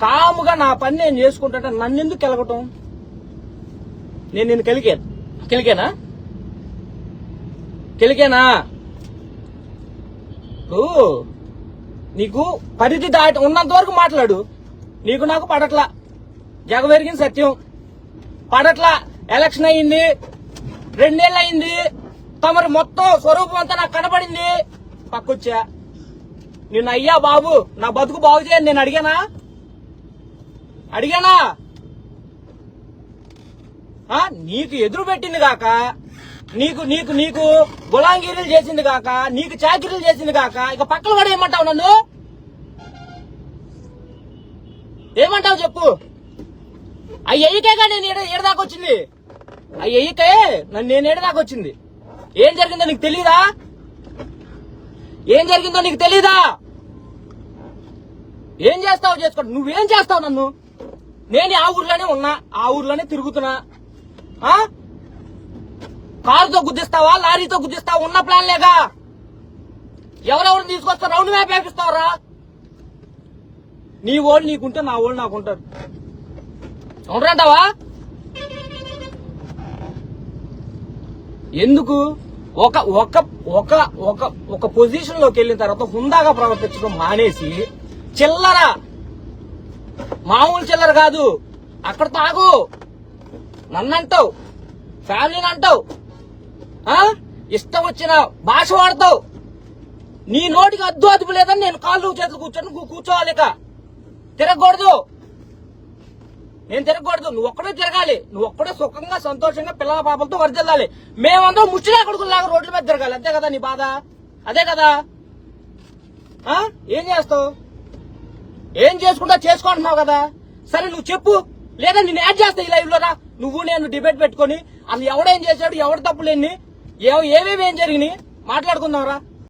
కాముగా నా పని నేను చేసుకుంటా, నన్ను ఎందుకు కెలగటం? నేను నిన్ను కెలికేనా? నీకు పరిధి దాటి ఉన్నంత వరకు మాట్లాడు. నీకు నాకు పడట్లా, జగమెరిగిన సత్యం పడట్లా. ఎలక్షన్ అయింది, 2 ఏళ్ళు అయింది, తమరి మొత్తం స్వరూపం అంతా నాకు కనబడింది. పక్కొచ్చా నిన్ను, అయ్యా బాబు నా బతుకు బాగు చేయని నేను అడిగానా? నీకు ఎదురు పెట్టింది కాక, నీకు నీకు నీకు గులాంగిరీలు చేసింది కాక, నీకు చాకిరీలు చేసింది కాక, ఇక పక్కన కూడా ఏమంటావు? నన్ను ఏమంటావు చెప్పు? అయ్యకేగా నేను ఏడదాకొచ్చింది, అయ్యకే నన్ను నేను ఏడదాకొచ్చింది. ఏం జరిగిందో నీకు తెలీదా? ఏం చేస్తావు చేసుకో. నువ్వేం చేస్తావు? నన్ను నేను ఆ ఊర్లోనే ఉన్నా, ఆ ఊర్లోనే తిరుగుతున్నా. కారుతో గుద్దిస్తావా, లారీతో గుద్దిస్తావా? ఉన్న ప్లాన్ లేగా. ఎవరెవరిని తీసుకొస్తా రౌండ్ మ్యాప్ వేపిస్తావరా? నీ ఓళ్ళు నీకుంటే నా ఓళ్ళు నాకుంటారు. అవునంటావా? ఎందుకు ఒక ఒక ఒక ఒక ఒక పొజిషన్ లోకి వెళ్ళిన తర్వాత హుందాగా ప్రవర్తించడం మానేసి చిల్లర, మామూలు చిల్లర కాదు, అక్కడ తాగు, నన్నంటావు, ఫ్యామిలీని అంటావు, ఇష్టం వచ్చిన భాష వాడతావు. నీ నోటికి అద్దు లేదని నేను కాళ్ళు చేతులు కూర్చోవాలి. ఇక తిరగకూడదు, నేను తిరగకూడదు. నువ్వు ఒక్కడే తిరగాలి, నువ్వు ఒక్కడే సుఖంగా సంతోషంగా పిల్లల పాపలతో వర్దిల్లాలి. మేమందరం ముచ్చినా కొడుకులాగా రోడ్ల మీద తిరగాలి. అంతే కదా నీ బాధ? అదే కదా. ఏం చేస్తావు? ఏం చేసుకుంటా చేసుకుంటున్నావు కదా. సరే నువ్వు చెప్పు, లేదా నేను యాడ్ చేస్తా ఈ లైవ్ లోనా. నువ్వు నేను డిబేట్ పెట్టుకుని అసలు ఎవడేం చేశాడు, ఎవడు తప్పులేని, ఏమేమి ఏం జరిగినాయి మాట్లాడుకుందాంరా.